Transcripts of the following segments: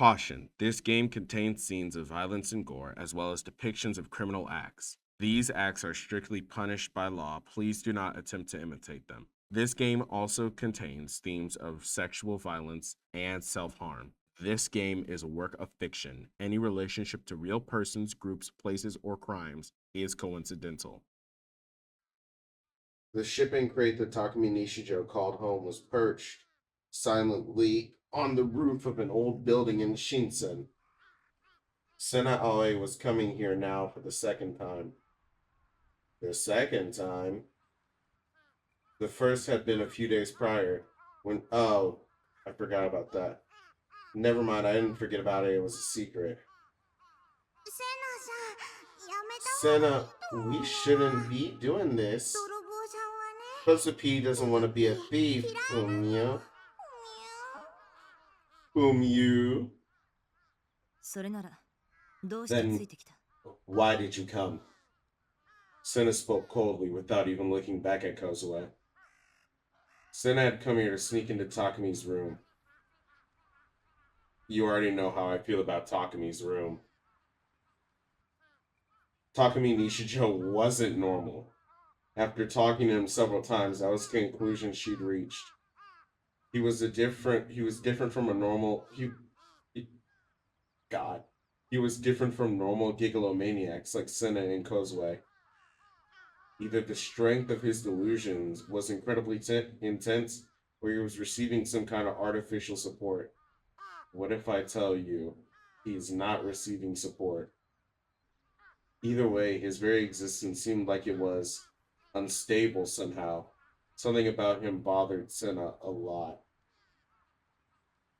Caution: this game contains scenes of violence and gore, as well as depictions of criminal acts. These acts are strictly punished by law. Please do not attempt to imitate them. This game also contains themes of sexual violence and self harm. This game is a work of fiction. Any relationship to real persons, groups, places, or crimes is coincidental. The shipping crate that Takumi Nishijo called home was perched silently on the roof of an old building in Shinsen. Sena Aoi was coming here now for the second time. The second time? The first had been a few days prior, when, oh, I forgot about that. Never mind, I didn't forget about it, it was a secret. Sena, we shouldn't be doing this. P doesn't want to be a thief, Fumio. Fumio. Then why did you come? Sena spoke coldly without even looking back at Kozue. Sena had come here to sneak into Takumi's room. You already know how I feel about Takumi's room. Takumi Nishijo wasn't normal. After talking to him several times, that was the conclusion she'd reached. He was different from a normal God. He was different from normal gigalomaniacs like Sena and Kozue. Either the strength of his delusions was incredibly intense, or he was receiving some kind of artificial support. What if I tell you he's not receiving support? Either way, his very existence seemed like it was unstable somehow. Something about him bothered Sena a lot.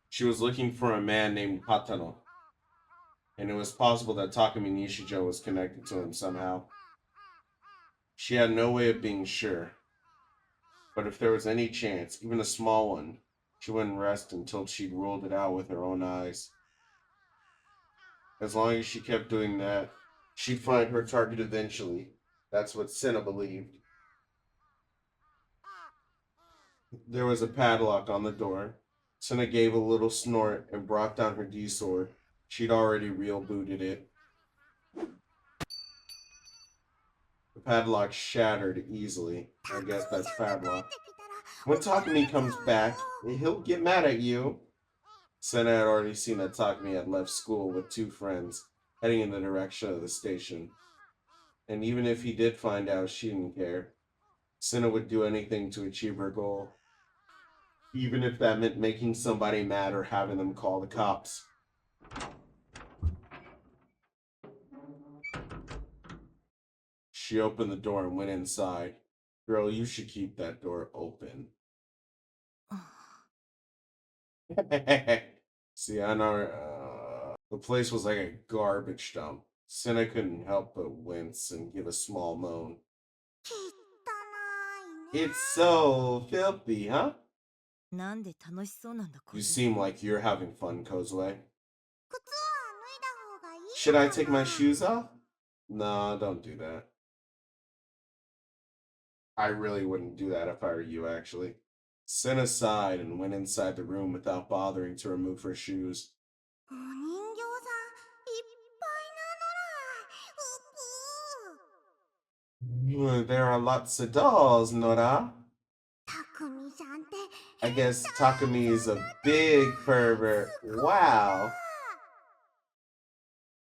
She was looking for a man named Patano, and it was possible that Takumi Nishijo was connected to him somehow. She had no way of being sure, but if there was any chance, even a small one, she wouldn't rest until she'd ruled it out with her own eyes. As long as she kept doing that, she'd find her target eventually. That's what Senna believed. There was a padlock on the door. Senna gave a little snort and brought down her D-sword. She'd already real booted it. The padlock shattered easily. I guess that's padlock. When Takumi comes back, he'll get mad at you. Senna had already seen that Takumi had left school with two friends, heading in the direction of the station. And even if he did find out, she didn't care. Senna would do anything to achieve her goal, even if that meant making somebody mad or having them call the cops. She opened the door and went inside. Girl, you should keep that door open. See, I know the place was like a garbage dump. Senna couldn't help but wince and give a small moan. It's so filthy, huh? You seem like you're having fun, Kozue. Should I take my shoes off? No, don't do that. I really wouldn't do that if I were you, actually. Senna sighed and went inside the room without bothering to remove her shoes. There are lots of dolls, Nora. I guess Takumi is a big pervert. Wow.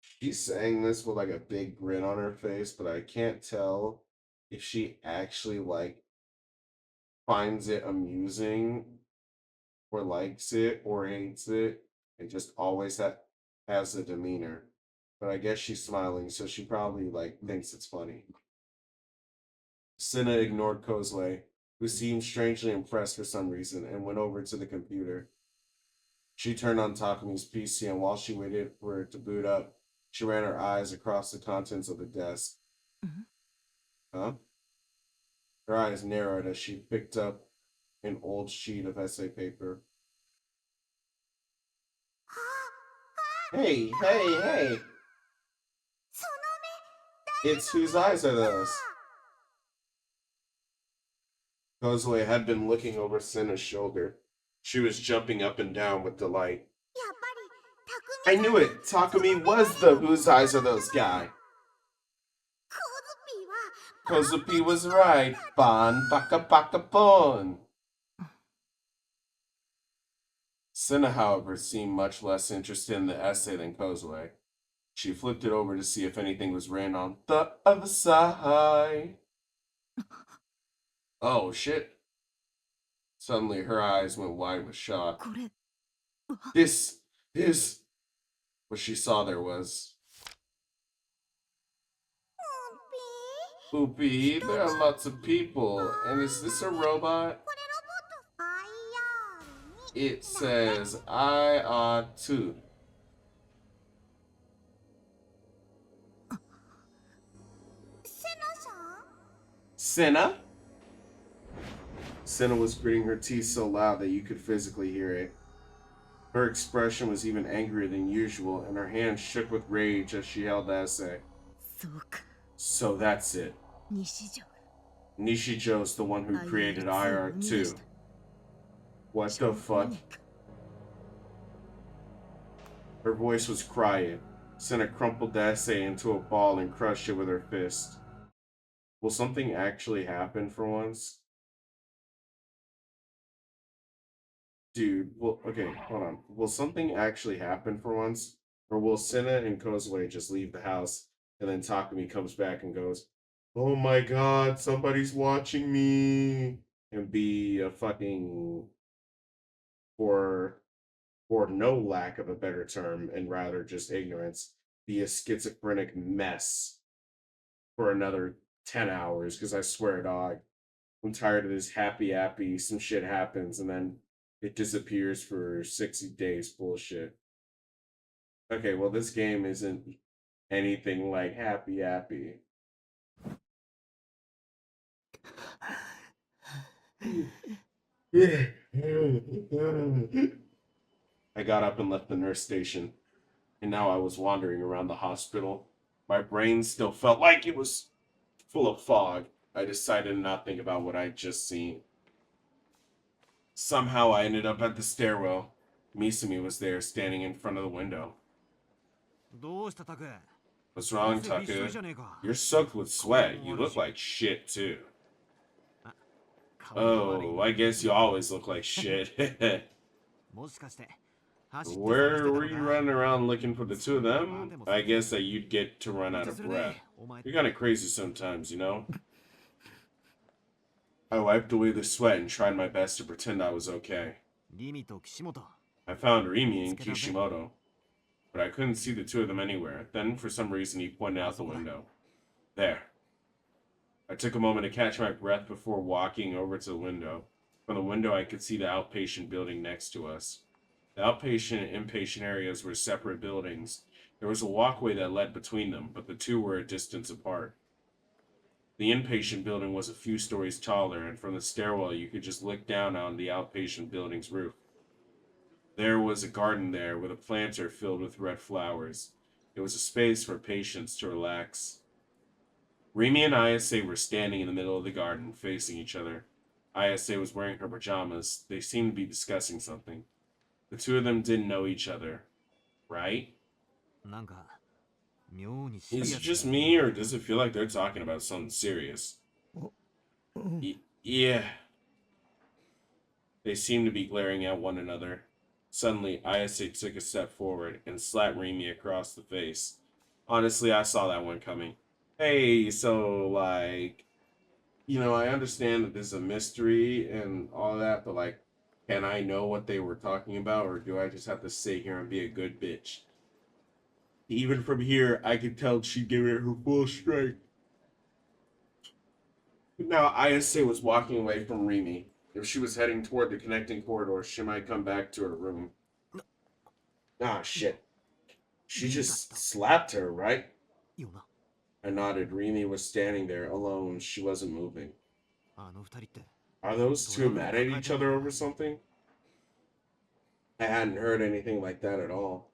She's saying this with like a big grin on her face, but I can't tell if she actually like finds it amusing or likes it or hates it and just always has a demeanor. But I guess she's smiling, so she probably like thinks it's funny. Senna ignored Kozue, who seemed strangely impressed for some reason, and went over to the computer. She turned on Takumi's PC, and while she waited for it to boot up, she ran her eyes across the contents of the desk. Huh? Her eyes narrowed as she picked up an old sheet of essay paper. Hey, hey, hey! It's whose eyes are those? Kozue had been looking over Senna's shoulder. She was jumping up and down with delight. I knew it. Takumi was the whose eyes are those guy. Kozupi was right. Bon baka baka bon. Senna, however, seemed much less interested in the essay than Kozue. She flipped it over to see if anything was written on the other side. Oh, shit. Suddenly, her eyes went wide with shock. This is what she saw there was. Oopie, there are lots of people. And is this a robot? It says I are too. Senna? Senna was gritting her teeth so loud that you could physically hear it. Her expression was even angrier than usual, and her hand shook with rage as she held the essay. So that's it. Nishijo's the one who created IR2. What the fuck? Her voice was crying. Senna crumpled the essay into a ball and crushed it with her fist. Will something actually happen for once? Dude, well, okay, hold on. Will something actually happen for once? Or will Senna and Kozue just leave the house and then Takumi comes back and goes, "Oh my god, somebody's watching me," and be a fucking, for no lack of a better term and rather just ignorance, be a schizophrenic mess for another 10 hours? Because I swear, dog, I'm tired of this happy, some shit happens and then it disappears for 60 days bullshit. Okay, well, this game isn't anything like happy. I got up and left the nurse station, and now I was wandering around the hospital. My brain still felt like it was full of fog. I decided to not think about what I'd just seen. Somehow I ended up at the stairwell. Misumi was there, standing in front of the window. What's wrong, Taku? You're soaked with sweat. You look like shit, too. Oh, I guess you always look like shit. Where were you running around looking for the two of them? I guess that you'd get to run out of breath. You're kind of crazy sometimes, you know? I wiped away the sweat and tried my best to pretend I was okay. I found Rimi and Kishimoto, but I couldn't see the two of them anywhere. Then, for some reason, he pointed out the window. There. I took a moment to catch my breath before walking over to the window. From the window, I could see the outpatient building next to us. The outpatient and inpatient areas were separate buildings. There was a walkway that led between them, but the two were a distance apart. The inpatient building was a few stories taller, and from the stairwell you could just look down on the outpatient building's roof. There was a garden there with a planter filled with red flowers. It was a space for patients to relax. Rimi and Ayase were standing in the middle of the garden, facing each other. Ayase was wearing her pajamas. They seemed to be discussing something. The two of them didn't know each other, right? Is it just me, or does it feel like they're talking about something serious? Yeah. They seemed to be glaring at one another. Suddenly, Ayase took a step forward and slapped Rimi across the face. Honestly, I saw that one coming. Hey, so, like, I understand that this is a mystery and all that, but, like, can I know what they were talking about, or do I just have to sit here and be a good bitch? Even from here, I could tell she'd give it her full strength. Now, Ayase was walking away from Rimi. If she was heading toward the connecting corridor, she might come back to her room. Ah, shit. She just slapped her, right? I nodded. Rimi was standing there, alone. She wasn't moving. Are those two mad at each other over something? I hadn't heard anything like that at all.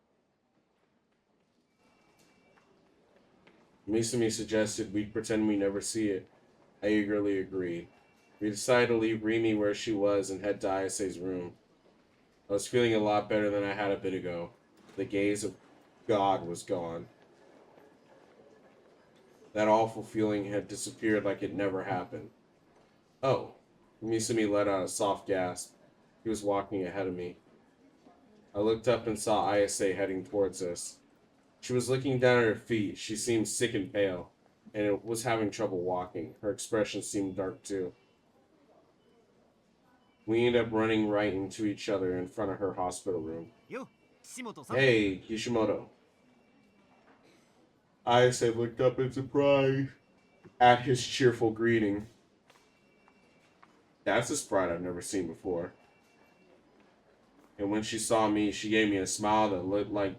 Misumi suggested we pretend we never see it. I eagerly agreed. We decided to leave Rimi where she was and head to Ayase's room. I was feeling a lot better than I had a bit ago. The gaze of God was gone. That awful feeling had disappeared like it never happened. Oh, Misumi let out a soft gasp. He was walking ahead of me. I looked up and saw Ayase heading towards us. She was looking down at her feet. She seemed sick and pale, and was having trouble walking. Her expression seemed dark too. We ended up running right into each other in front of her hospital room. Hey, Kishimoto. Ayase looked up in surprise at his cheerful greeting. That's a sprite I've never seen before. And when she saw me, she gave me a smile that looked like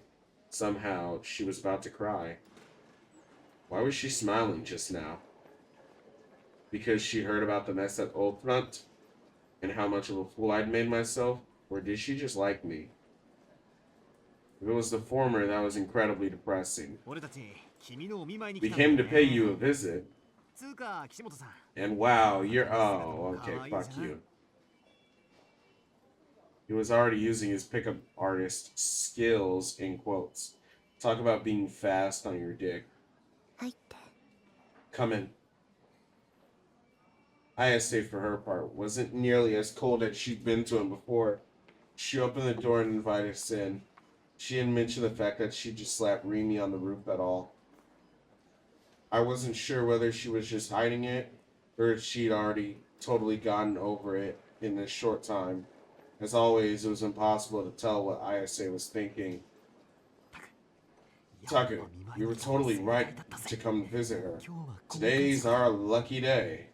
somehow she was about to cry. Why was she smiling just now? Because she heard about the mess at Old Front and how much of a fool I'd made myself? Or did she just like me? If it was the former, that was incredibly depressing. We came to pay you a visit. And wow, you're... Oh, okay, fuck you. He was already using his pickup artist skills in quotes. Talk about being fast on your dick. Come in. Ayase, for her part, wasn't nearly as cold as she'd been to him before. She opened the door and invited us in. She didn't mention the fact that she just slapped Rimi on the roof at all. I wasn't sure whether she was just hiding it, or if she'd already totally gotten over it in this short time. As always, it was impossible to tell what Ayase was thinking. Tucker, you were totally right to come visit her. Today's our lucky day.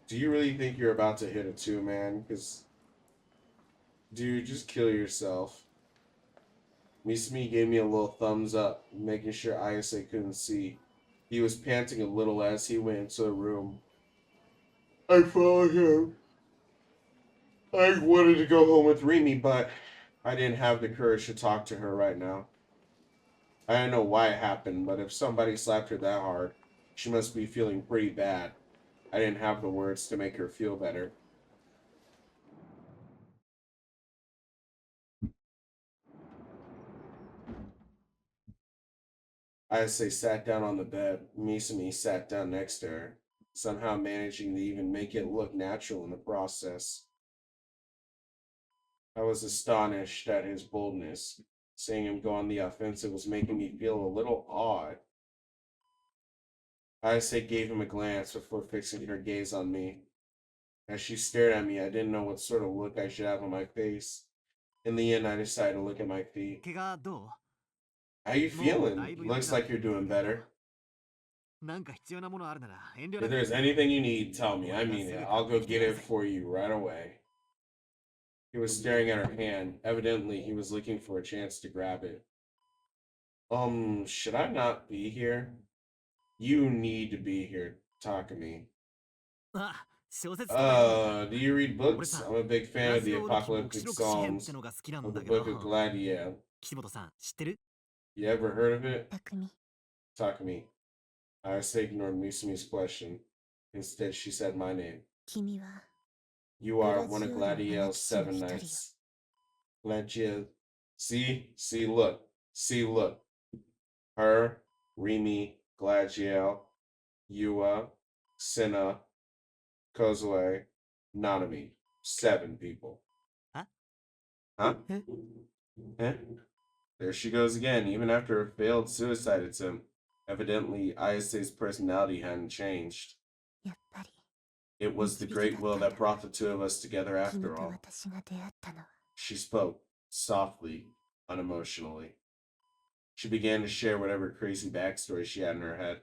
Do you really think you're about to hit a 2, man? Because, dude, just kill yourself. Misumi gave me a little thumbs up, making sure Ayase couldn't see. He was panting a little as he went into the room. I followed him. I wanted to go home with Rimi, but I didn't have the courage to talk to her right now. I don't know why it happened, but if somebody slapped her that hard, she must be feeling pretty bad. I didn't have the words to make her feel better. Ayase sat down on the bed. Misumi sat down next to her, somehow managing to even make it look natural in the process. I was astonished at his boldness. Seeing him go on the offensive was making me feel a little odd. Ayase gave him a glance before fixing her gaze on me. As she stared at me, I didn't know what sort of look I should have on my face. In the end, I decided to look at my feet. How you feeling? Looks like you're doing better. If there's anything you need, tell me. I mean it. I'll go get it for you right away. He was staring at her hand. Evidently, he was looking for a chance to grab it. Should I not be here? You need to be here, Takumi. Do you read books? I'm a big fan of the apocalyptic psalms of the Book of Gladiel. You ever heard of it? Takumi. Ayase ignored Misumi's question. Instead, she said my name. You are one of Gladiel's 7 knights. Gladiel. See, look. See, look. Her, Rimi, Gladiel, Yua, Senna, Kozue, Nanami. 7 people. Huh? Huh? There she goes again, even after a failed suicide attempt. Evidently, Ayase's personality hadn't changed. It was the great will that brought the 2 of us together after all. She spoke, softly, unemotionally. She began to share whatever crazy backstory she had in her head.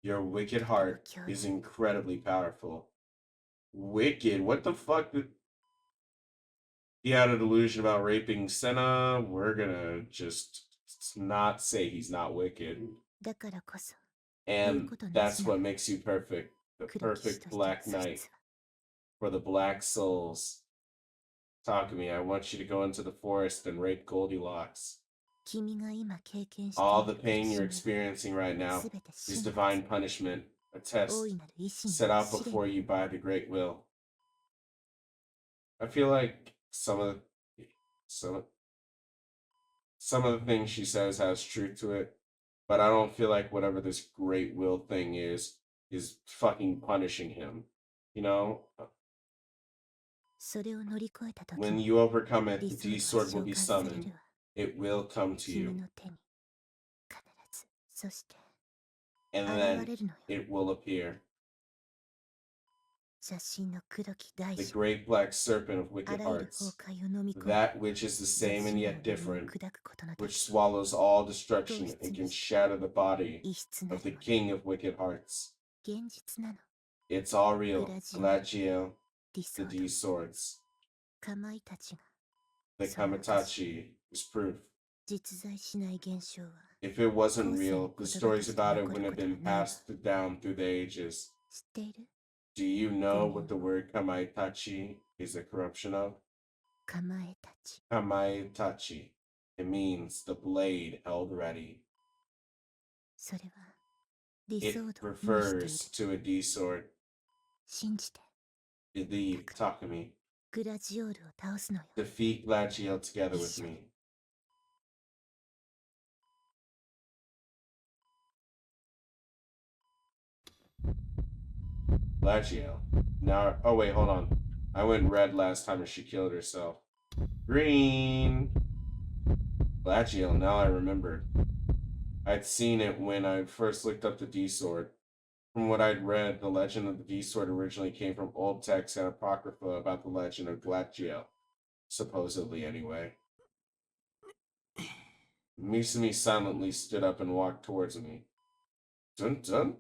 Your wicked heart is incredibly powerful. Wicked? What the fuck? He had a delusion about raping Senna. We're gonna just not say he's not wicked. And that's what makes you perfect. The perfect Black Knight for the Black Souls. Takumi, I want you to go into the forest and rape Goldilocks. All the pain you're experiencing right now is divine punishment, a test set out before you by the Great Will. I feel like some some of the things she says has truth to it, but I don't feel like whatever this great will thing is fucking punishing him. You know, それを乗り越えた時 when に you overcome it, 理 the 想 D は sword will 召 be 喚され summoned. るわ It will come to 君 you, の手に必ずそして and 現 then れるのよ it will appear. 邪神の黒き大 The 将 great black serpent of あ wicked らゆる崩 hearts, 壊を飲み込み that which is the 邪 same 神 and の yet 霊を different, 砕くことので which き swallows all destruction and can shatter the body 異質な of る the もの king of wicked hearts. 現実なの It's all real. Gladiator. Gladiator, 理想 the と D swords. かまいたちが The その証 Kamitachi is proof. 実在しない現象は If it wasn't 後世 real, に the 言葉と stories して about it 残 wouldn't る have ことは been ないわ passed down through the ages. 知っている Do you know what the word Kamaitachi is a corruption of? かまえたち Kamaitachi. It means the blade held ready. それは理 It 想度を意味してい refers る to a D sword. 信じて Believe, Takumi. グラジオールを倒すのよ Defeat Gladio together with Sure. me. Gladio. Now, oh wait, hold on. I went red last time and she killed herself. Green. Gladio, now I remembered. I'd seen it when I first looked up the D sword. From what I'd read, the legend of the D sword originally came from old texts and apocrypha about the legend of Gladio. Supposedly, anyway. Misumi silently stood up and walked towards me. Dun dun.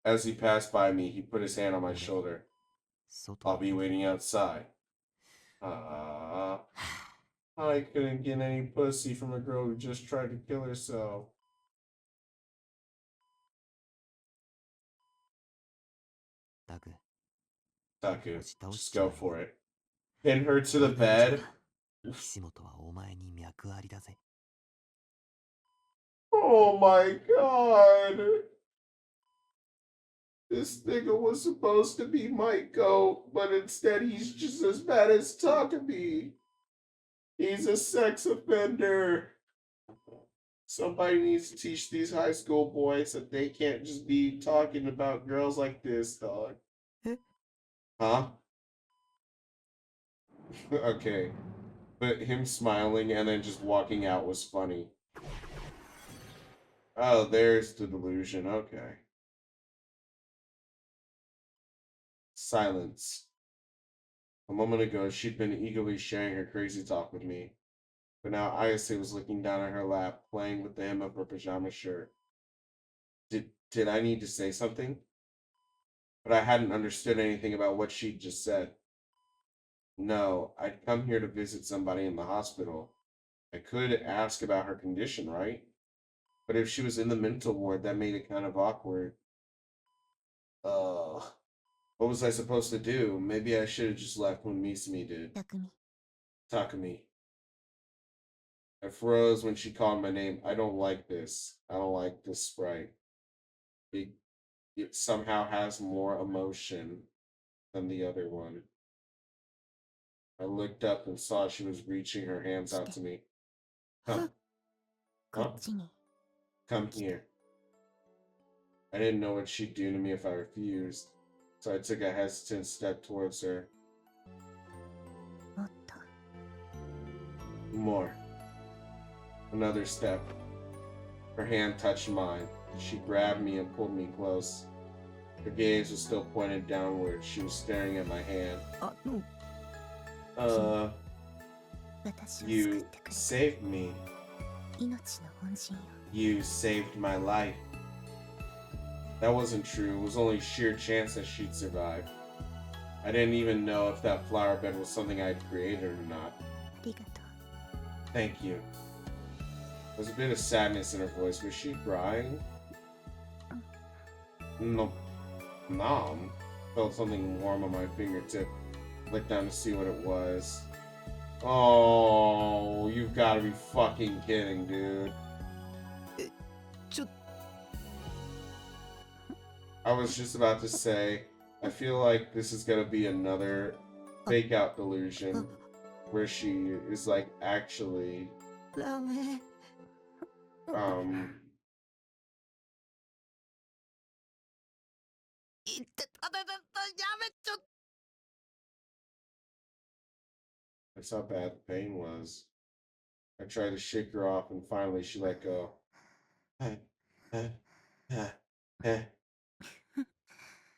As he passed by me, he put his hand on my shoulder. I'll be waiting outside. I couldn't get any pussy from a girl who just tried to kill herself. Taku, just go for it. Pin her to the bed. 岸本はお前に脈ありだぜ。 Oh my god. This nigga was supposed to be my goat, but instead he's just as bad as Takumi. He's a sex offender. Somebody needs to teach these high school boys that they can't just be talking about girls like this, dog. Huh? Okay. But him smiling and then just walking out was funny. Oh, there's the delusion. Okay. Silence. A moment ago, she'd been eagerly sharing her crazy talk with me. But now Ayase was looking down at her lap, playing with the hem of her pajama shirt. Did I need to say something? But I hadn't understood anything about what she'd just said. No, I'd come here to visit somebody in the hospital. I could ask about her condition, right? But if she was in the mental ward, that made it kind of awkward. What was I supposed to do? Maybe I should have just left when Misumi did. 匠 Takumi. I froze when she called my name. I don't like this. I don't like this sprite. It somehow has more emotion than the other one. I looked up and saw she was reaching her hands out to me. Come. こ Huh? っちに Come here. I didn't know what she'd do to me if I refused, so I took a hesitant step towards her. もっと More. Another step. Her hand touched mine. She grabbed me and pulled me close. Her gaze was still pointed downward. She was staring at my hand. 私を救っ You てくれ saved me. 命の恩人よ You saved my life. That wasn't true. It was only sheer chance that she'd survive. I didn't even know if that flower bed was something I'd created or not. ありがと Thank you. There's a bit of sadness in her voice. Was she crying? No. Nom. Felt something warm on my fingertip. Looked down to see what it was. Oh, you've got to be fucking kidding, dude. ちょ I was just about to say, I feel like this is gonna be another fake out delusion. where she is like actually ダメ。 um 言ってたでやめちょっ that's how bad the pain was. I tried to shake her off and finally she let go.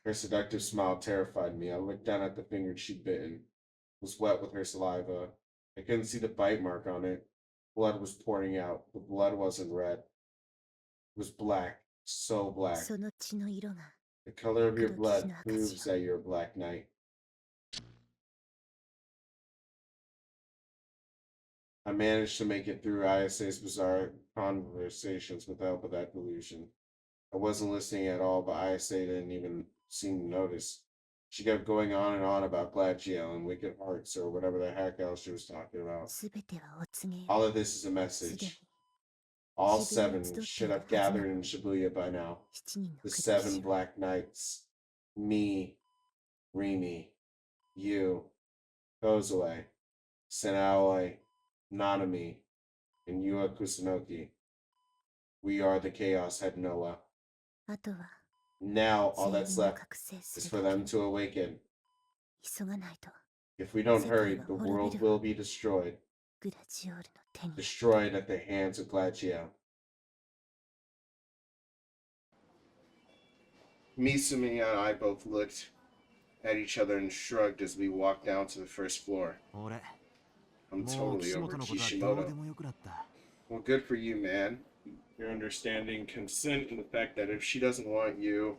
Her seductive smile terrified me. I looked down at the finger she'd bitten. It was wet with her saliva. I couldn't see the bite mark on it. Blood was pouring out. The blood wasn't red. It was black. So black. その血の色が The color of your blood 黒騎士の証よ。 proves that you're a black knight. I managed to make it through ISA's bizarre conversations with the help of that delusion. I wasn't listening at all, but ISA didn't even seem to notice. She kept going on and on about Gladio and Wicked Hearts or whatever the heck else she was talking about. すべてはお告げよ。 All of this is a すで message. に All 自分に seven 集ってい should る have はずな gathered in Shibuya by now. 7人の The くず seven し Black Knights. Me, Rimi, you, Kozue, Senaoi, Nanami, and Yua Kusunoki. We are the Chaos Head Noah. あとは Now all 全 that's 員を left 覚醒 is す for るだ them け。 to awaken. 急がないと If we don't 世界 hurry, は the 滅び world るわ。 will be destroyed. グラジオールの手に Destroyed at the hands of Gladio. Misumi and I both looked at each other and shrugged as we walked down to the first floor. 俺 I'm もう totally 岸 over 本のことはどうで Kishimoto. もよくなった Well, good for you, man. You're understanding consent and the fact that if she doesn't want you,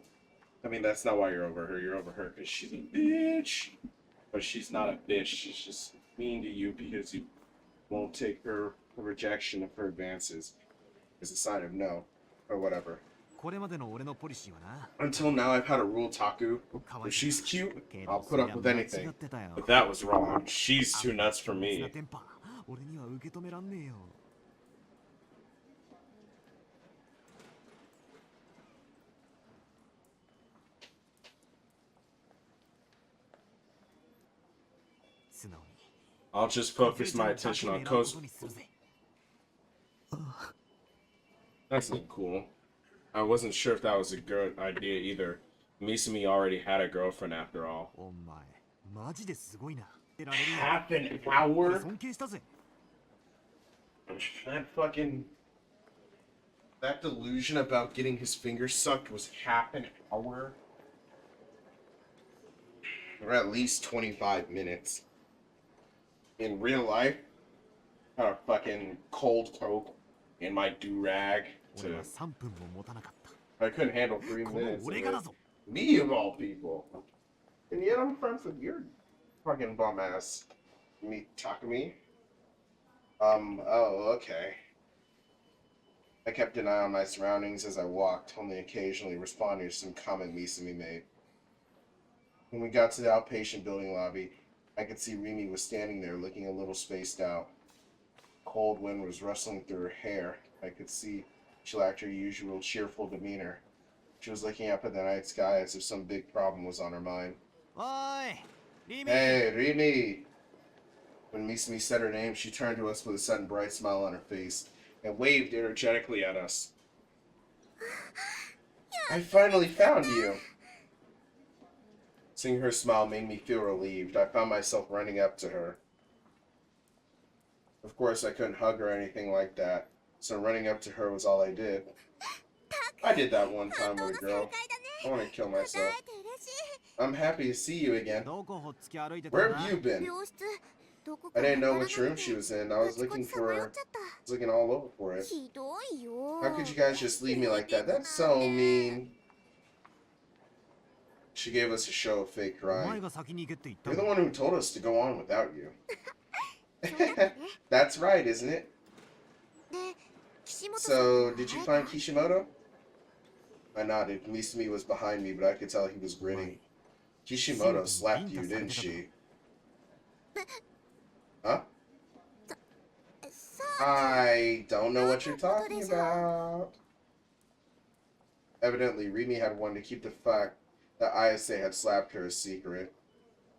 I mean, that's not why you're over her. You're over her because she's a bitch. But she's not a bitch. She's just mean to you because you won't take her rejection of her advances as a sign of no, or whatever. これまでの俺のポリシーはな Until now, I've had a rule, Taku. 可愛 If さ she's cute, け I'll ど put そり up ゃ with 間違 anything. ってたよ But that was wrong. She's too nuts for 熱 me. なテンパ俺には受け止めらんねえよ 素直に I'll just focus my attention on こ Koz. にするぜ That's not cool. I wasn't sure if that was a good idea either. Misumi already had a girlfriend after all. お前マジですごいな得られるよ Half an 俺 hour? 尊敬したぜ That fucking... That delusion about getting his finger sucked was half an hour? Or at least 25 minutes. In real life, I got a fucking cold coke in my do-rag 俺 to... は3分も持たなかった I couldn't handle 3この minutes of 俺がだ it. ぞ Me of all people. And yet I'm friends with your fucking bum ass. Me Takumi. Oh, okay. I kept an eye on my surroundings as I walked, only occasionally responding to some comment Misumi made. When we got to the outpatient building lobby, I could see Rimi was standing there looking a little spaced out. Cold wind was rustling through her hair. I could see she lacked her usual cheerful demeanor. She was looking up at the night sky as if some big problem was on her mind. おーいリミ Hey, Rimi! When Misumi said her name, she turned to us with a sudden bright smile on her face and waved energetically at us. I finally found you! Seeing her smile made me feel relieved. I found myself running up to her. Of course, I couldn't hug her or anything like that, so running up to her was all I did. I did that one time with a girl. I want to kill myself. I'm happy to see you again. どこほっつき歩いてた Where んだ have you been? 病室どこか I わ didn't から know な which く room て she was in. I あ was ちこ looking ちさまよ for っちゃった I was looking all over for it. ひどいよ How could you guys just leave me like that? That's so mean. She gave us a show of fake お前 crying. が先に行けって言った You're the の one who told us to go on without you. そうだったね That's right, isn't it? で岸本さん So, に did you 会え find た Kishimoto? I nodded. Misumi was behind me, but I could tell he was grinning. Kishimoto slapped you, didn't she? Huh? さ I don't know what you're talking about. Evidently, Rimi had wanted to keep the fact that ISA had slapped her a secret.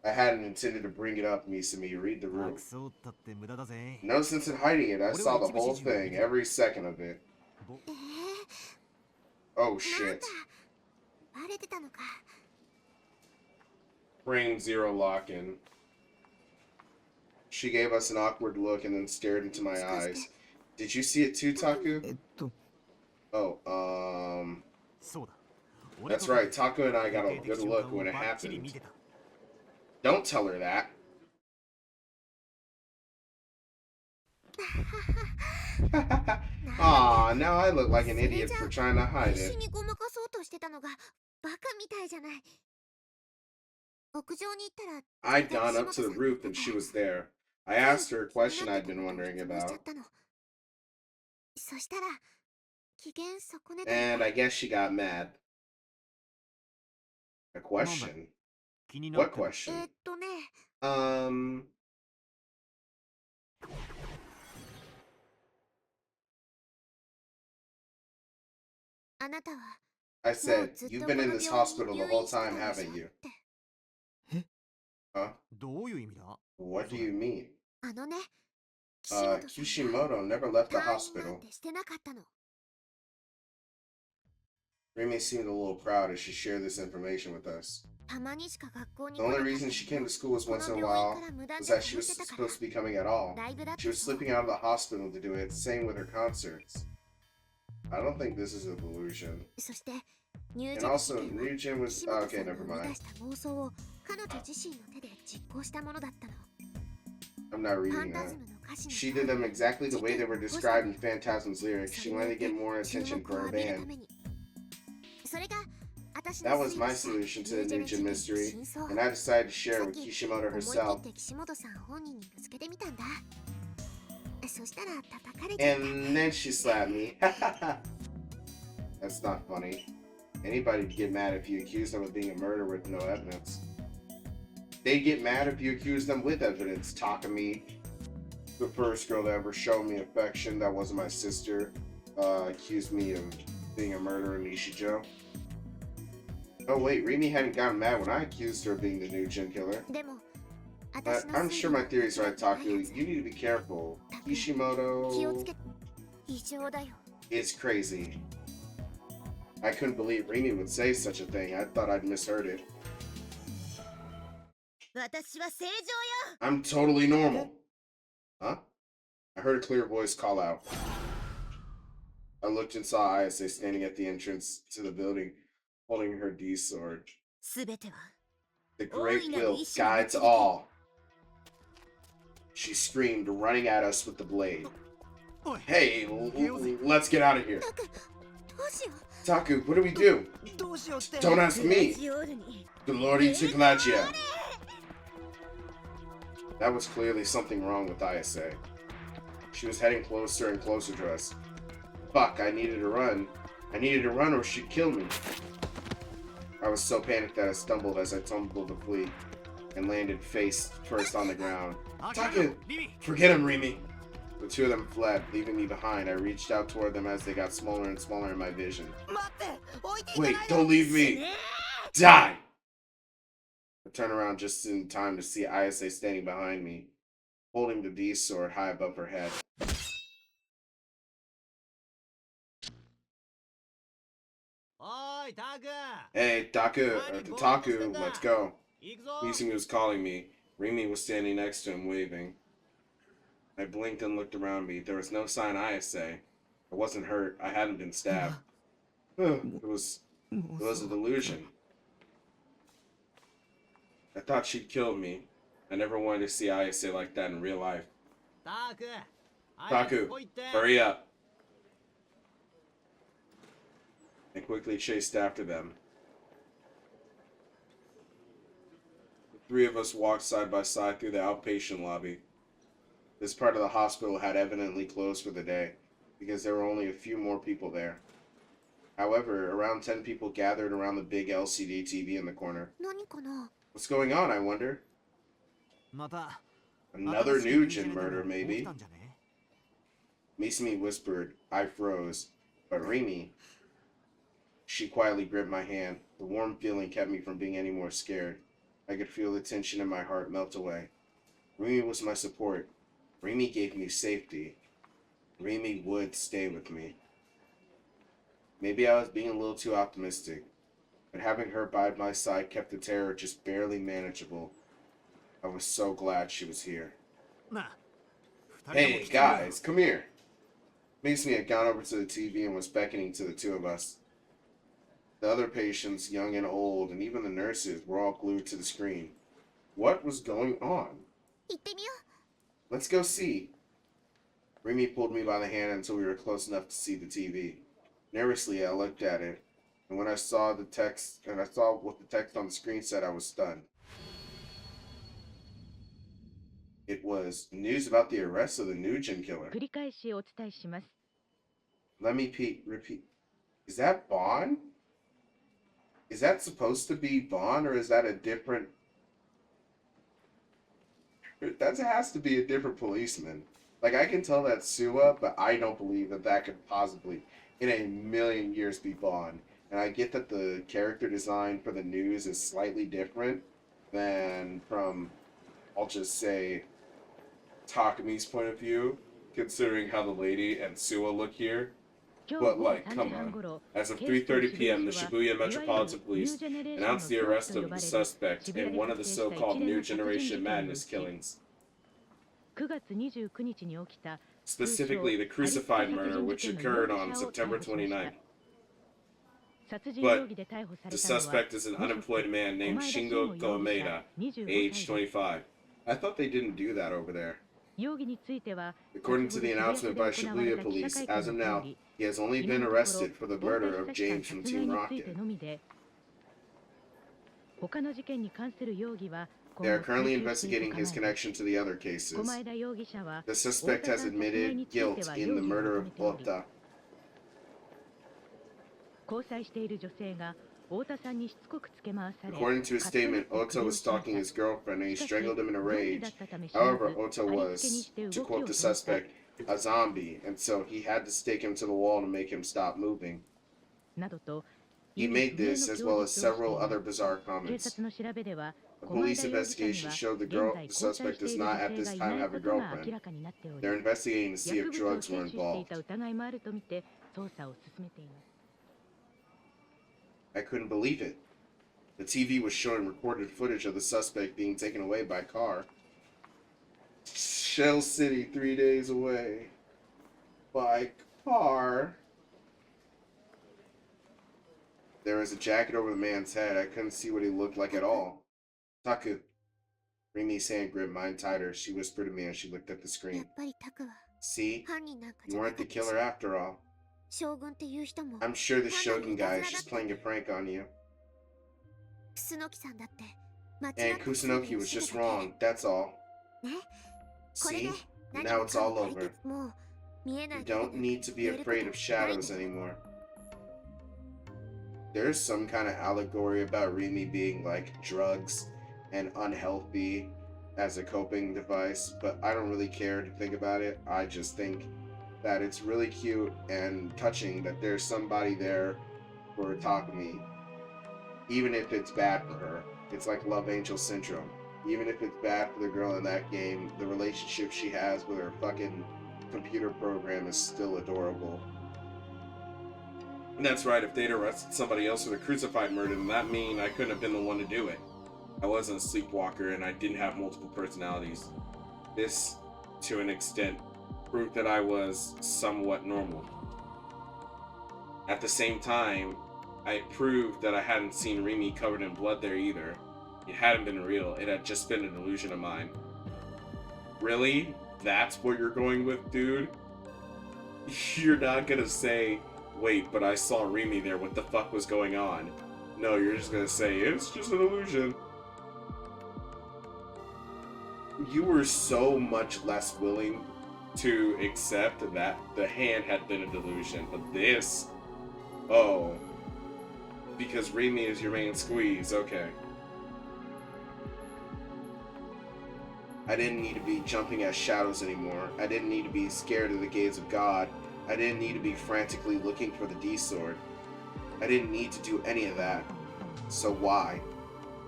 I hadn't intended to bring it up, Misumi. Read the 隠 room. そうったって無駄だぜ。 No sense in hiding it. I saw the whole thing, every second of it. ぼ Oh shit. バレてたのか。 Frame zero lock in. She gave us an awkward look and then stared into my eyes. Did you see it too, Taku? と Oh, そうだ。 that's right. Taku and I got a good look when it バッチリ見 happened. てた。 Don't tell her that. Aw, now I look like an idiot for trying to hide 必死 it. にごまかそうとしてたのがバカみたいじゃない。屋上に行ったら I'd gone up to the roof and she was there. I asked her a question I'd been wondering about, そしたら機嫌損ねた and I guess she got mad. A question? 気になっ What てた。 question? ね あなたは I もう said, ずっと you've こ been の in 病 this 院に hospital the 入 whole 院してた time, んでしょ haven't you? って Huh? どういう意味だ？ What do you mean? あのね、 Kishimoto never left the 退院な hospital. んてしてなかったの。 Rimi seemed a little proud as she shared this information with us. たまにしか学校に The 来な only かった reason she came to school was こ once の in a 病院 while から無断 was で that she 通 was ってたから supposed to be coming at all. ライブだって She was そう slipping out of the hospital to do it, same with her concerts. I don't think this is a delusion. そしてニュー And ジェ also, 事件は Ryujin was... 岸本 okay, さんが never 生み mind. 出した妄想を彼女自身の手で実行したものだったの。 I'm not ファ reading ンタ that. ズムの歌詞に She did them exactly the way they were described in Phantasm's lyrics. She wanted to get more attention for her band. それが私 That の was 推 my 理した solution to ニュ the ージェネ Nugent 事件の mystery, 真相。 and I decided to share さ it っ with き Kishimoto 思い切 herself. って岸本さん本人にぶつけてみたんだ。そしたら叩かれちゃった。 And then she slapped me. That's not funny. Anybody'd get mad if you accused them of being a murderer with no evidence. They'd get mad if you accused them with evidence. Takumi, the first girl to ever show me affection that wasn't my sister, accused me of being a murderer in Nishijo. Oh wait, Rimi hadn't gotten mad when I accused her of being the new Jin killer. でも But 私の I'm 推 sure 理 my は theory's right, 間違ってない Taku. やつ。 You need to be careful. 気を Kishimoto つけ異常だよ。 is crazy. I couldn't believe Rimi would say such a thing. I thought I'd misheard it. 私は正常よ。 I'm totally normal. Huh? I heard a clear voice call out. I looked and saw Ayase standing at the entrance to the building, holding her D sword. すべては The great will guides all. She screamed, running at us with the blade. おい、 Hey, let's get out of here. タク、どうしよ Taku, what do we do? どうしようって。 Don't ask う。 me. ジオールに Glory to Glacia. That was clearly something wrong with Ayase. She was heading closer and closer to us. Fuck, I needed to run. I needed to run or she'd kill me. I was so panicked that I stumbled as I tumbled to flee and landed face first on the ground. あ Taku! リミ Forget him, Rimi! The two of them fled, leaving me behind. I reached out toward them as they got smaller and smaller in my vision. 待って置いていかない Wait, で don't leave me! ね Die! I turned around just in time to see Ayase standing behind me, holding the D sword high above her head. おい、タク。 Hey, Taku, let's go. 行くぞ。 Misumi was calling me. Rimi was standing next to him, waving. I blinked and looked around me. There was no sign of Ayase. I wasn't hurt. I hadn't been stabbed. It was a delusion. I thought she'd killed me. I never wanted to see Ayase like that in real life. タク。 Taku, 来いって。 hurry up. I quickly chased after them. The three of us walked side by side through the outpatient lobby. This part of the hospital had evidently closed for the day, because there were only a few more people there. However, around 10 people gathered around the big LCD TV in the corner. 何かな What's going on, I wonder? また。 Another 新しい Nugent ニュージェネ murder, でも起き maybe? たんじゃね？ Misumi whispered. I froze. But Rimi... She quietly gripped my hand. The warm feeling kept me from being any more scared. I could feel the tension in my heart melt away. Rimi was my support. Rimi gave me safety. Rimi would stay with me. Maybe I was being a little too optimistic, but having her by my side kept the terror just barely manageable. I was so glad she was here. なあ、二人とも Hey, 来てみろ。 guys, come here. Mason had gone over to the TV and was beckoning to the two of us. The other patients, young and old, and even the nurses, were all glued to the screen. What was going on? 行ってみよ Let's go see. Rimi pulled me by the hand until we were close enough to see the TV. Nervously, I looked at it, and when I saw what the text on the screen said, I was stunned. It was news about the arrest of the Nugent killer. 繰り返しお伝えします。 Let me repeat. Is that Bond? Is that supposed to be Bond, or is that a different... That has to be a different policeman. Like, I can tell that's Sua, but I don't believe that that could possibly, in a million years, be Bond. And I get that the character design for the news is slightly different than from, I'll just say, Takami's point of view, considering how the lady and Sua look here. 今日 But 午後 like, 3 come 時半 on. ごろ、 As of 警視庁 3:30 p.m., the 渋谷 Shibuya 署はいわゆる Metropolitan Police ニュージェネレーションの announced the 凶器 arrest と呼 of ば the れる suspect 渋谷 in で one of 発 the 生した so-called 一連 New の殺人 Generation 事件のう Madness ち killings. 9月29日に起きた Specifically, the crucified murder, which occurred on September 29th. 殺人容疑で逮捕さ The れたのは suspect is an unemployed man named Shingo Komaeda, 25 age 歳です 25. I thought they didn't do that over there. 容疑については According to the announcement by Shibuya Police, as of now, he has only been arrested for the murder of James from Team Rocket. のみで他の事件に関する容疑は They are currently investigating his connection to the other cases. 駒枝容疑者は The suspect has admitted guilt in the murder of Ota. 交際している女性が太田さんにしつこくつけ回され According to his statement, Ota was stalking his girlfriend and he strangled him in a rage. However, Ota was, to quote the suspect, a zombie, and so he had to stake him to the wall to make him stop moving. などと He made this as well as several other bizarre 警 comments. 察の調べでは A 駒 police 枝容疑者に investigation は showed the 現 girl, 在 the 交際 suspect してい does る not 女 at 性 this がい time ない have こ a とが明 girlfriend. らかになっており They're investigating to see 薬 if 物を drugs 摂 were 取してい involved. た疑いもあるとみて捜査を進めています I couldn't believe it. The TV was showing recorded footage of the suspect being taken away by car. Shell City, 3 days away. By car. There was a jacket over the man's head. I couldn't see what he looked like at all. Taku. Rimi's hand gripped mine tighter. She whispered to me as she looked at the う。や screen. っぱりタクは See? 犯人なんか You じゃな weren't か the ったし killer after all. 将軍っていう人も I'm sure the Shogun guy is just playing a prank on you. 楠木さんだって間違っ And た Kusunoki was just wrong. That's all. ねこれで See? 何 Now も it's か all も解 over. 決もう見えな You いけど don't need to be 言えること afraid of shadows ないんだ anymore. There's some kind of allegory about Rimi being like drugs and unhealthy as a coping device, but I don't really care to think about it. I just think that it's really cute and touching that there's somebody there for Takumi, even if it's bad for her. It's like Love Angel syndrome. Even if it's bad for the girl in that game, the relationship she has with her fucking computer program is still adorable. And that's right, if they'd arrested somebody else for the crucified murder, then that mean I couldn't have been the one to do it. I wasn't a sleepwalker and I didn't have multiple personalities. This, to an extent, proved that I was somewhat normal. At the same time, it proved that I hadn't seen Rimi covered in blood there either. It hadn't been real, it had just been an illusion of mine. Really? That's what you're going with, dude? You're not gonna say, wait, but I saw Rimi there, what the fuck was going on? No, you're just gonna say, it's just an illusion. You were so much less willing to accept that the hand had been a delusion, but this, oh, because Rimi is your main squeeze, okay. I didn't need to be jumping at shadows anymore. I didn't need to be scared of the gaze of God. I didn't need to be frantically looking for the D-sword. I didn't need to do any of that. So why?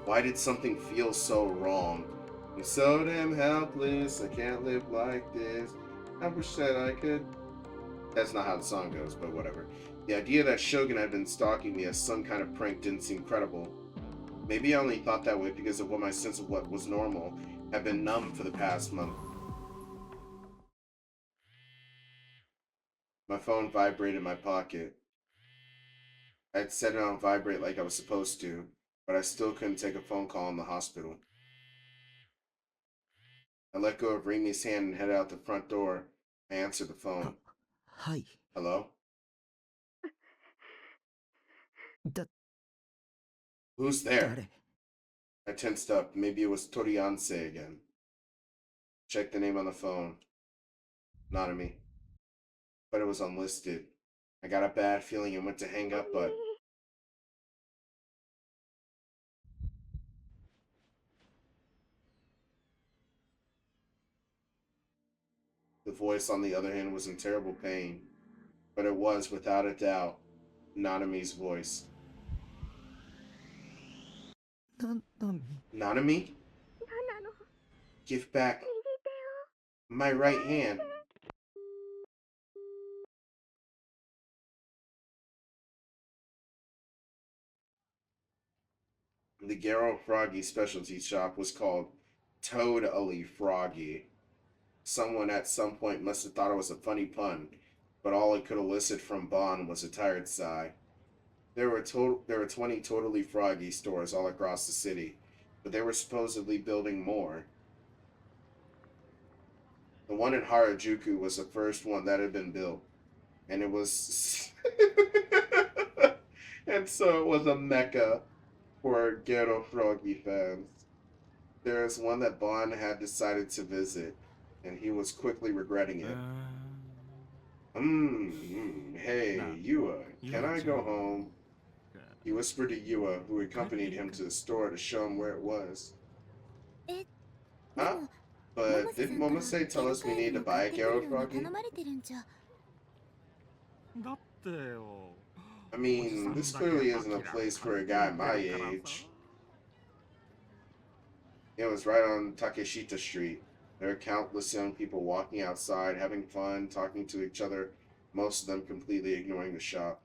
Why did something feel so wrong? I'm so damn helpless, I can't live like this. I wish that I could. That's not how the song goes, but whatever. The idea that Shogun had been stalking me as some kind of prank didn't seem credible. Maybe I only thought that way because of what my sense of what was normal had been numb for the past month. My phone vibrated in my pocket. I had set it on vibrate like I was supposed to, but I still couldn't take a phone call in the hospital. I let go of Rimi's hand and headed out the front door. I answered the phone. はい。 Hello? だ、 Who's there? 誰？ I tensed up. Maybe it was Torianse again. Checked the name on the phone. Nanami. But it was unlisted. I got a bad feeling and went to hang up, but the voice on the other hand was in terrible pain. But it was, without a doubt, Nanami's voice. ななみ。 Nanami? 何なの？ Give back 右手を。 my right hand. The Garo Froggy specialty shop was called Totally Froggy. Someone at some point must have thought it was a funny pun, but all it could elicit from Bon was a tired sigh. There were 20 Totally Froggy stores all across the city, but they were supposedly building more. The one in Harajuku was the first one that had been built, and it was and so it was a mecca for Ghetto Froggy fans. There is one that Bon had decided to visit, and he was quickly regretting it. Hey, Yua, can I go home? He whispered to Yua, who accompanied him to the store to show him where it was. え、で Huh? も、 But didn't Momose tell us we need to buy a Garo Froggy? 頼まれてるんじゃ。だってよ。 I mean, this clearly isn't a place for a guy my age. It was right on Takeshita Street. There were countless young people walking outside, having fun, talking to each other, most of them completely ignoring the shop.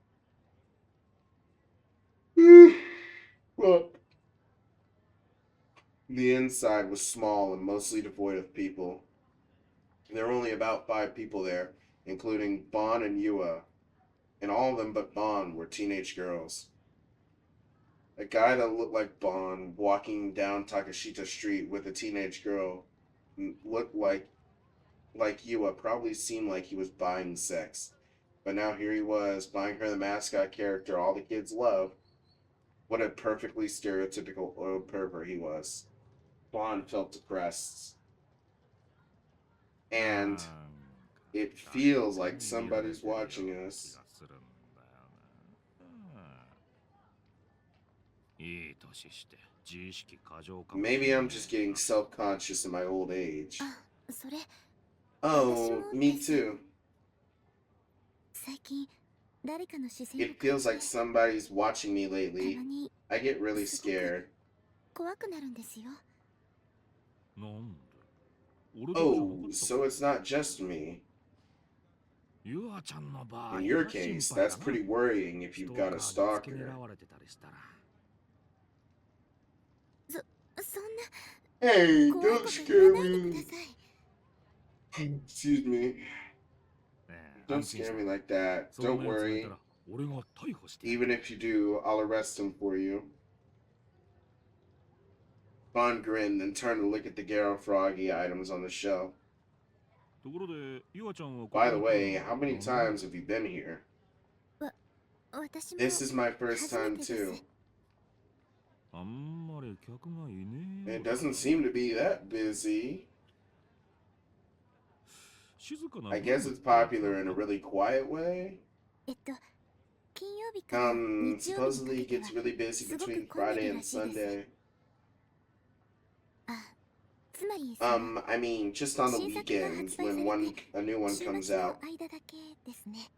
Well, the inside was small and mostly devoid of people. There were only about 5 people there, including Bon and Yua, and all of them but Bon were teenage girls. A guy that looked like Bon walking down Takeshita Street with a teenage girl looked like Yua probably seemed like he was buying sex. But now here he was, buying her the mascot character all the kids love. What a perfectly stereotypical old pervert he was. Bon felt depressed. And it feels like somebody's watching us. Maybe I'm just getting self-conscious in my old age. あ、それ、 Oh, me too. 最近、誰かの視線を It 感 feels じて like somebody's watching me たま lately. に I get really scared. 怖くなるんですよ。 Oh, so it's not just me. In your case, that's pretty worrying if you've got a stalker. そんな Hey, 怖い don't こと言 scare わないでく me. ださい。 Excuse me. Don't scare me like that. Don't worry. Even if you do, I'll arrest him for you. Bon grinned and turned to look at the Garo Froggy items on the shelf. By the way, how many times have you been here? 私も This is my first 初め time てです。 too. It doesn't seem to be that busy. I guess it's popular in a really quiet way. 金曜日から日曜日にか Supposedly け it ては gets really busy すごく between 混んで Friday る and らしいです。 Sunday. あ、つまりその I mean, just on the 新作が weekends 発売 when されて a new one 週 comes 末の out. 間だけですね。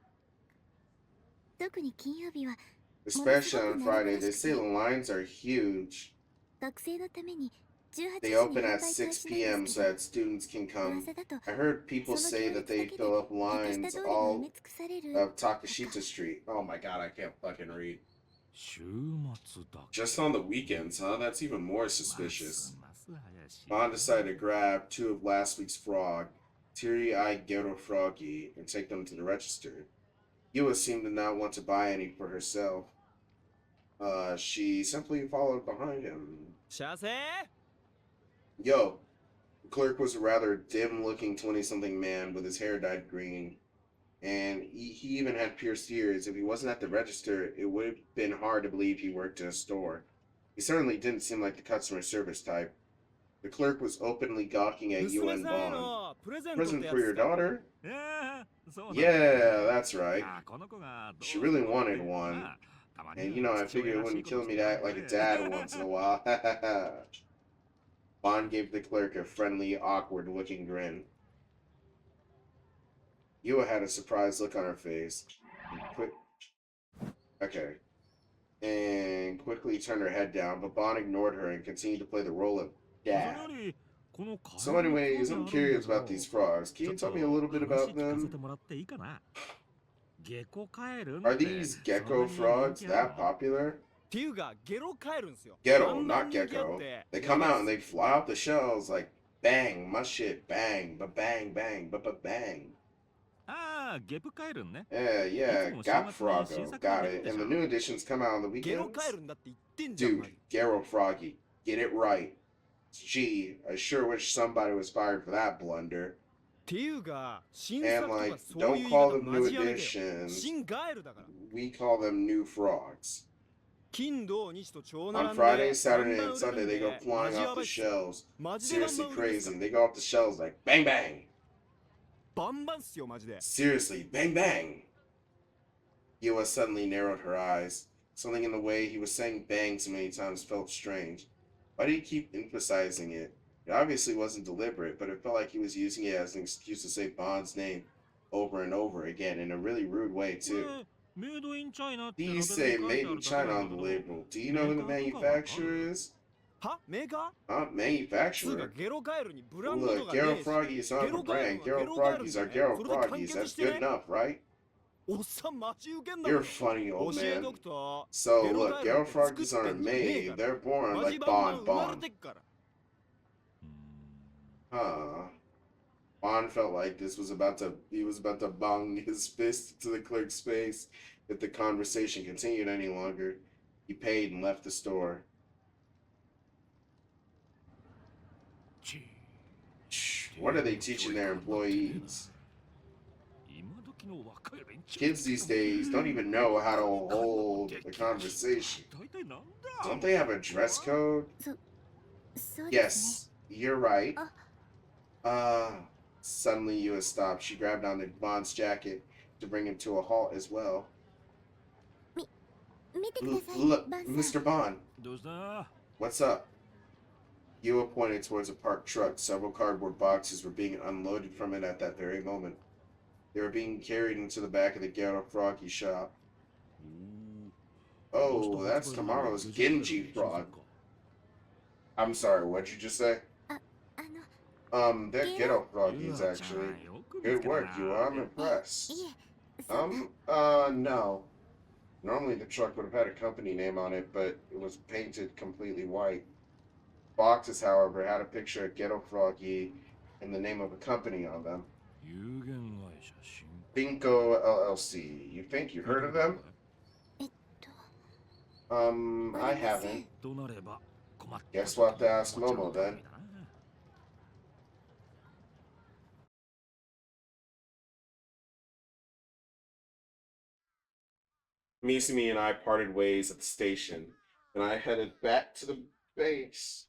特に金曜日は Especially on Friday, they say the lines are huge. 学生のために18 They 時に open 販 at 売 6 開始なん p.m. です so けど、 that students can come. 噂だと I heard people その say 行 that 列だ they けで fill up 竹下 lines 通りが埋 all め尽くされる of とか。 Takashita Street. Oh my god, I can't fucking read. 週末だけ Just on the weekends, huh? That's even more ます suspicious. ます怪しい Bond decided to grab 2 of last week's frog, teary-eyed Ghetto Froggy, and take them to the register. Yua seemed to not want to buy any for herself. She simply followed behind him. 射精 Yo, the clerk was a rather dim-looking 20-something man with his hair dyed green, and he even had pierced ears. If he wasn't at the register, it would have been hard to believe he worked in a store. He certainly didn't seem like the customer service type. The clerk was openly gawking at 娘 UN さんへ Bond. のプレゼントって Present や for つ your か daughter? ええそうなんだ Yeah, that's right. あこの子がどう She really ぞ wanted って one. まあたまに And は you know, I 父 figured 親 it らしい wouldn't こと kill し me て to あ act げ like a て dad once in a while. Bond gave the clerk a friendly, awkward-looking grin. Yua had a surprised look on her face. And quickly turned her head down, but Bond ignored her and continued to play the role of それ dad. よりこのカエル So の anyways, 興 I'm 味あるんだ curious けど about these frogs. ち Can ょ you っと tell me a little bit 話 about 聞かせ them? てもらっていいかなゲコカエル Are って these そんな gecko に人 frogs 気ある that の popular? っていうかゲロ帰るんすよ Ghetto, だんだ not ん人気あっ gecko. て They や come ばい out っ and す they fly off the shelves like bang, my shit, bang, ba bang, bang, ba bang. ああゲプカエルね Yeah, いつも週 got 末に新 Froggo, 作が got 出る it. でし And ょ the new editions come out on the ゲロ weekends? 帰るんだって言ってんじゃん Dude, マリ Ghetto Froggy, get it right. Gee, I sure wish somebody was fired for that blunder. っていうか新 And 作と like, かそういう don't 言い call 方 them マ new ジやめてよ editions. 新ガエルだから We call them new frogs. 金土日と超 On 並んで Friday, バン Saturday, バン and 売れ Sunday, るん they go でマ flying ジや off ばい the っすよ shelves. マジでバン Seriously バン売れるんすか crazy. They go off the shelves like bang bang. バンバンっすよマジで Seriously, bang bang. Yua suddenly narrowed her eyes. Something in the way he was saying bang so many times felt strange. Why did he keep emphasizing it? It obviously wasn't deliberate, but it felt like he was using it as an excuse to say Bond's name over and over again in a really rude way, こ too. れメイドインチャイナって These ラベ say ルに書い made てあ in るだけ China なん on だ the けど label. Do you know who the メーカーとかわかる manufacturer is? はメーカー Not つうか manufacturer. ゲロガエルにブランドと Look, かね Garo えし Froggy is on the Garo brand. Garo Garo Garo Froggies are Garo Garo Garo Froggies. That's Garo good enough, right? おっさんマジウケんだ You're ろ funny, 教 old え man. とくと So, ゲロ look, ガエル Garo って作って Froggies ん aren't じゃねえ made. から They're born マジ like バンバン Bond 生まれ Bond. てっから Huh. Bond felt like he was about to bang his fist to the clerk's face if the conversation continued any longer. He paid and left the store. チ Shh, what are they teaching their employees? 今時の若い連中 Kids these days don't even know how to hold a conversation. 大体なんだ Don't they have a dress code? そうですね。 Yes, you're right. Suddenly Yua stopped. She grabbed onto Bond's jacket to bring him to a halt as well. 見てください、 Look, バンさん。 Mr. Bond, どうした what's up? Yua pointed towards a parked truck. Several cardboard boxes were being unloaded from it at that very moment. They were being carried into the back of the Ghetto Froggy shop. Oh, that's tomorrow's Genji frog. I'm sorry, what'd you just say? あの、 They're Ghetto Froggies, actually. Good work, Yua. I'm impressed. いえ、そんな。 No. Normally the truck would have had a company name on it, but it was painted completely white. Boxes, however, had a picture of Ghetto Froggy and the name of a company on them. 有限会社新 Binko LLC. You think you heard of them? と、 I haven't. となれば困った Guess we'll have to ask Momo then. Misumi and I parted ways at the station, and I headed back to the base.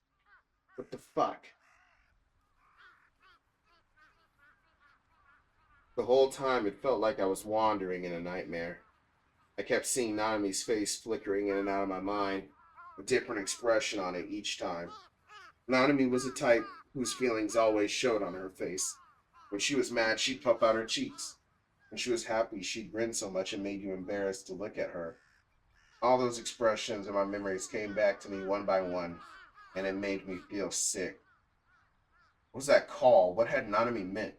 What the fuck? The whole time it felt like I was wandering in a nightmare. I kept seeing Nanami's face flickering in and out of my mind, a different expression on it each time. Nanami was a type whose feelings always showed on her face. When she was mad, she'd puff out her cheeks. When she was happy, she'd grin so much it made you embarrassed to look at her. All those expressions in my memories came back to me one by one. and it made me feel sick. What was that call? What had Nanami meant?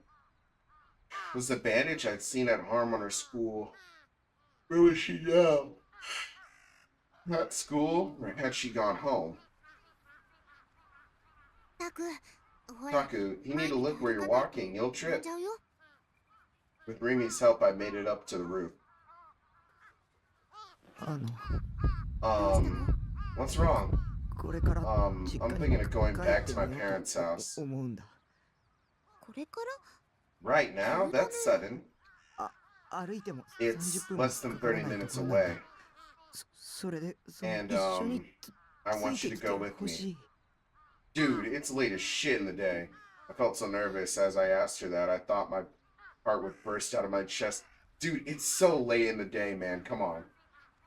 Was the bandage I'd seen at harm on her school? Where was she now? At school? Or had she gone home? タク、ほら、 Taku, you 前 need to に look 歩 where か you're ないと walking. You'll 飛ん trip. じゃうよ。 With Rimi's help, I made it up to the roof. あの What's wrong? これから I'm 実家 thinking に of going 帰 back って to my みよう parents' と house. 思うんだ。これから Right now? That's sudden. 歩いても It's 30分も less than かから 30ないと minutes ころなんだ。 away. それで、その And, 一緒に I つ want い you て to きて go with ほし me. い。 Dude, it's late as shit in the day. I felt so nervous as I asked her that. I thought my heart would burst out of my chest. Dude, it's so late in the day, man. Come on.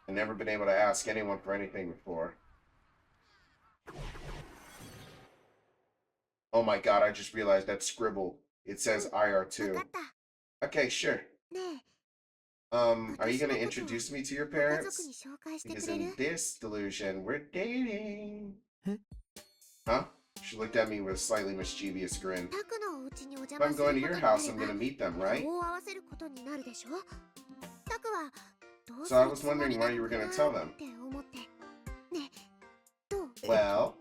I've never been able to ask anyone for anything before. Oh my god, I just realized that scribble. It says わ IR2. かった。 Okay, sure. ね Are you gonna introduce me to your え、ご家族 parents? に紹介して Because くれ in る？ this delusion, we're dating. Eh? Huh? She looked at me with a slightly mischievous grin. タクのお家にお邪 If 魔 I'm する going こ to と your に house, な I'm れ gonna ば meet them, right? 顔を合わせることになるでしょ。タクはどうす So I る was つもり wondering な why you の were か gonna な tell them. って思って。ねえ、どう？ Well,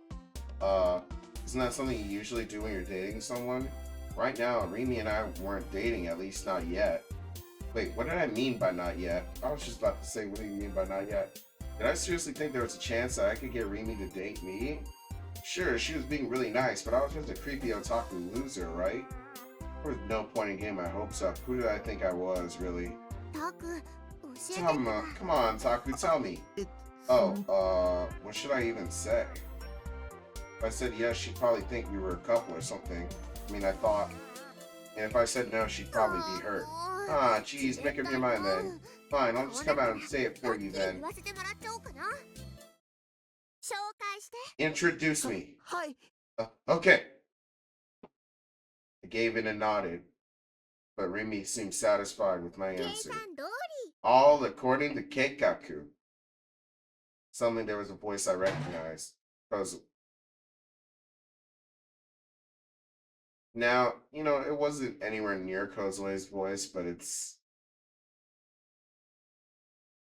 isn't that something you usually do when you're dating someone? Right now, Rimi and I weren't dating, at least not yet. Wait, what did I mean by not yet? I was just about to say, what do you mean by not yet? Did I seriously think there was a chance that I could get Rimi to date me? Sure, she was being really nice, but I was just a creepy otaku loser, right? There was no point in getting my hopes up. Who did I think I was, really? タク、教えて Tama, come on, Taku, tell me. え、 Oh, what should I even say? If I said yes, she'd probably think we were a couple or something. I mean, I thought. And if I said no, she'd probably be hurt. Ah, geez, make up your mind then. Fine, I'll just come out and say it for you 言 then. わせてもらっちゃおうかな。紹介して。 Introduce me. はい。 Okay. I gave in and nodded, but Rimi seemed satisfied with my 計 answer. 算通り。 All according to Keikaku. Suddenly there was a voice I recognized. Now, you know, it wasn't anywhere near Kozue's voice, but it's...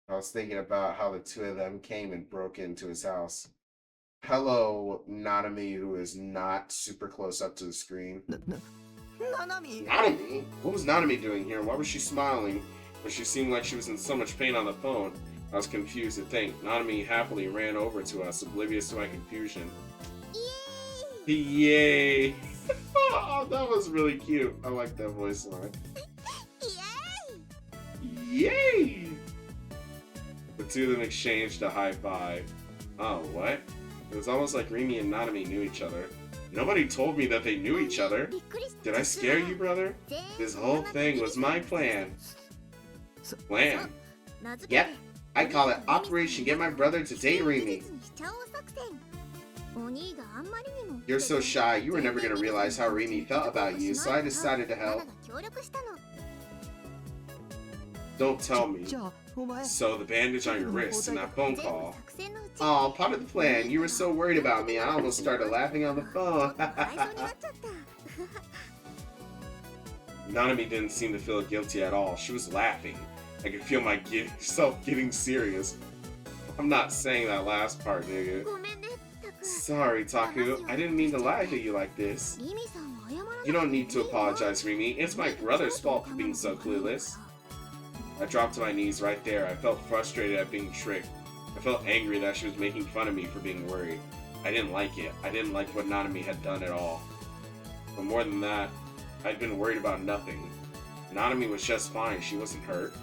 I was thinking about how the two of them came and broke into his house. Hello, Nanami, who is not super close up to the screen. ななみ。 Nanami? What was Nanami doing here? Why was she smiling? But she seemed like she was in so much pain on the phone. I was confused to think. Nanami happily ran over to us, oblivious to my confusion. イエーイ Yay! Oh, that was really cute. I like that voice line. イエーイ Yay! The two of them exchanged a high five. Oh, what? It was almost like Rimi and Nanami knew each other. Nobody told me that they knew each other. びっくりした。 Did I scare you, brother? 全員 This whole thing was my plan. Plan? 名付け Yep. て I call it Operation Get My Brother to Date Rimi. 事実にしちゃおう作戦。お兄があんまりにも You're so shy, you were never gonna realize how Rimi felt about you, so I decided to マ help. マが協力したの。 Don't tell me. じゃあ、お前。 So the bandage on your wrist and that phone 全部 call. 作戦のうち。 Oh, part of the plan. You were so worried about me, I almost started laughing on the ちょ phone. っとかわいそうになっちゃった。 Nanami didn't seem to feel guilty at all. She was laughing. I could feel myself getting serious. I'm not saying that last part, nigga. ごめんね、タク。 Sorry, Taku. I didn't mean to lie to you like this. リミさんは謝らなくて You don't need to いいよ apologize, Rimi. It's my brother's fault for being so clueless. I dropped to my knees right there. I felt frustrated at being tricked. I felt angry that she was making fun of me for being worried. I didn't like it. I didn't like what Nanami had done at all. But more than that, I'd been worried about nothing. Nanami was just fine. She wasn't hurt.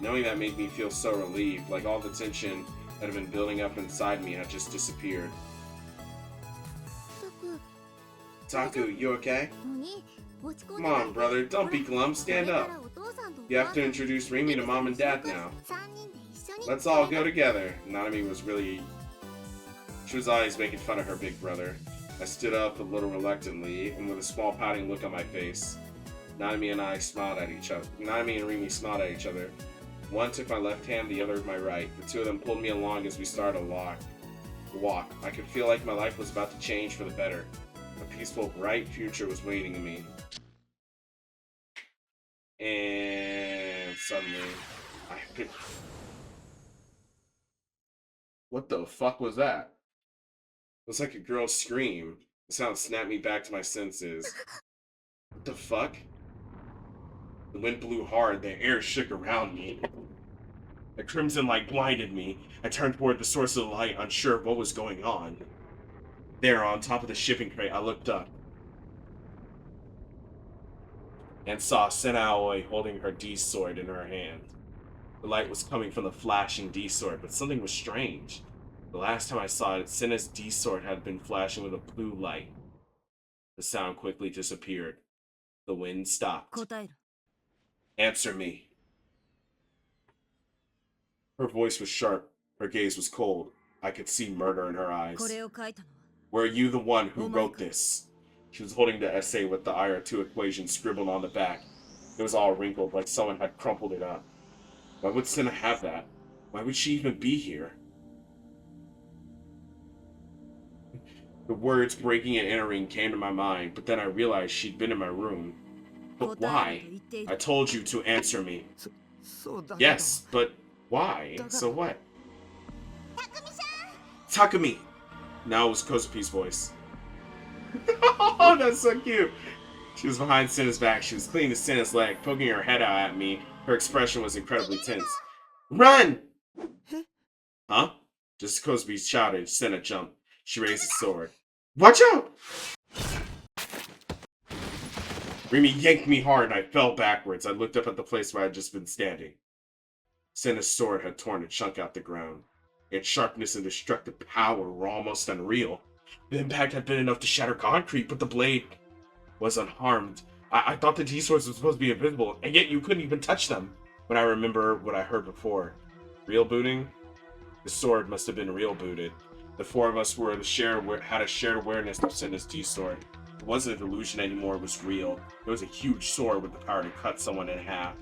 Knowing that made me feel so relieved, like all the tension that had been building up inside me had just disappeared. タク、 Taku, you okay? お兄、落ち込 Come んでない on, brother. Don't be glum. Stand これか up. らお父さんとお You have 母 to さん introduce Rimi to mom and dad now. 三人で一緒に Let's all go together. Nanami was really... She was always making fun of her big brother. I stood up a little reluctantly and with a small pouting look on my face. Nanami and I smiled at each other. Nanami and Rimi smiled at each other. One took my left hand, the other my right. The two of them pulled me along as we started a walk. walk. I could feel like my life was about to change for the better. A peaceful, bright future was waiting me. And suddenly, I could... What the fuck was that? It was like a girl's scream. The sound snapped me back to my senses. What the fuck? The wind blew hard, the air shook around me. The crimson light blinded me. I turned toward the source of the light, unsure of what was going on. There, on top of the shipping crate, I looked up and saw Senna Aoi holding her D-sword in her hand. The light was coming from the flashing D-sword, but something was strange. The last time I saw it, Senna's D-sword had been flashing with a blue light. The sound quickly disappeared. The wind stopped. Answer me. Her voice was sharp. Her gaze was cold. I could see murder in her eyes. Were you the one who wrote this? She was holding the essay with the IR2 equation scribbled on the back. It was all wrinkled, like someone had crumpled it up. Why would Senna have that? Why would she even be here? The words breaking and entering came to my mind, but then I realized she'd been in my room. But why? I told you to answer me. Yes, but why? So what? Takumi! Now it was Kozupi's voice. Oh, that's so cute! She was behind Senna's back. She was clinging to Senna's leg, poking her head out at me. Her expression was incredibly tense. Run! Huh? Just as Kozupi shouted, Senna jumped. She raised his sword. Watch out! Rimi yanked me hard and I fell backwards. I looked up at the place where I had just been standing. Senna's sword had torn a chunk out the ground. Its sharpness and destructive power were almost unreal. The impact had been enough to shatter concrete, but the blade was unharmed. I thought the D-swords were supposed to be invisible, and yet you couldn't even touch them. When I remember what I heard before. Real booting? The sword must have been real booted. The four of us had a shared awareness of Senna's D-sword. It wasn't a delusion anymore, it was real. It was a huge sword with the power to cut someone in half.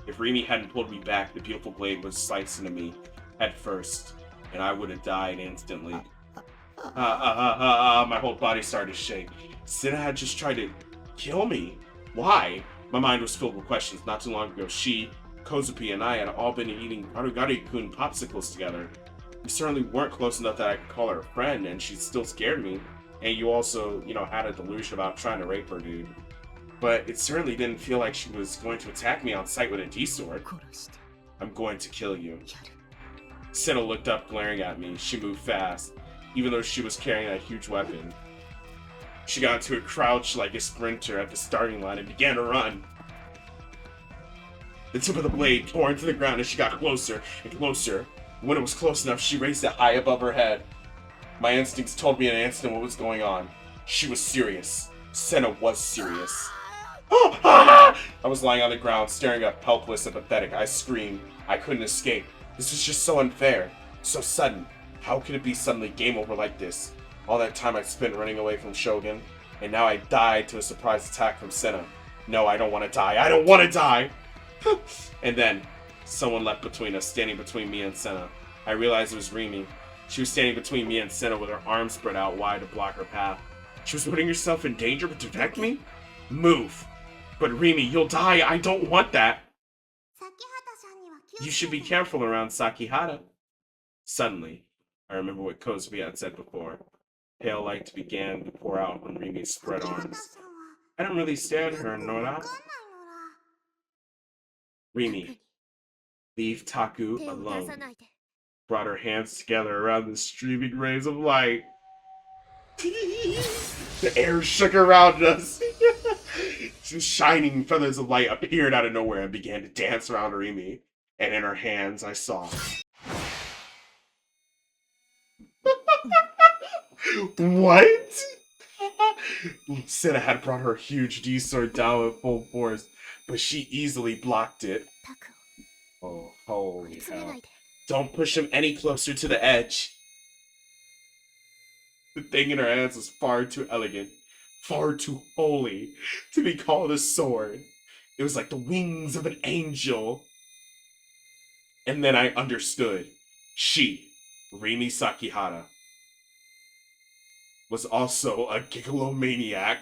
If Rimi hadn't pulled me back, the beautiful blade would slice into me, head first, and I would have died instantly. My whole body started to shake. Senna had just tried to kill me. Why? My mind was filled with questions. Not too long ago, she, Kozupi, and I had all been eating Arugari-kun popsicles together. We certainly weren't close enough that I could call her a friend, and she still scared me. And you also, had a delusion about trying to rape her, dude. But it certainly didn't feel like she was going to attack me on sight with a D-sword. I'm going to kill you. Senna looked up, glaring at me. She moved fast, even though she was carrying a huge weapon. She got into a crouch like a sprinter at the starting line and began to run. The tip of the blade tore into the ground as she got closer and closer. When it was close enough, she raised it high above her head. My instincts told me in an instant what was going on. She was serious. Senna was serious. I was lying on the ground, staring up, helpless and pathetic. I screamed. I couldn't escape. This was just so unfair. So sudden. How could it be suddenly game over like this? All that time I spent running away from Shogun, and now I died to a surprise attack from Senna. No, I don't want to die. I don't want to die! And then, someone leapt between us, standing between me and Senna. I realized it was Rimi. She was standing between me and Senna with her arms spread out wide to block her path. She was putting herself in danger to protect me? Move! But Rimi, you'll die! I don't want that! You should be careful around Sakihara. Suddenly, I remember what Kozupi had said before. Pale light began to pour out from Rimi's spread arms. I don't really stare at her, Nora. Rimi, leave Taku alone. Brought her hands together around the streaming rays of light. The air shook around us. Shining feathers of light appeared out of nowhere and began to dance around Rimi. And in her hands, I saw. What? Senna had brought her huge D-sword down with full force, but she easily blocked it. Oh, holy hell. Don't push him any closer to the edge. The thing in her hands was far too elegant, far too holy to be called a sword. It was like the wings of an angel. And then I understood. She, Rimi Sakihara, was also a gigalomaniac.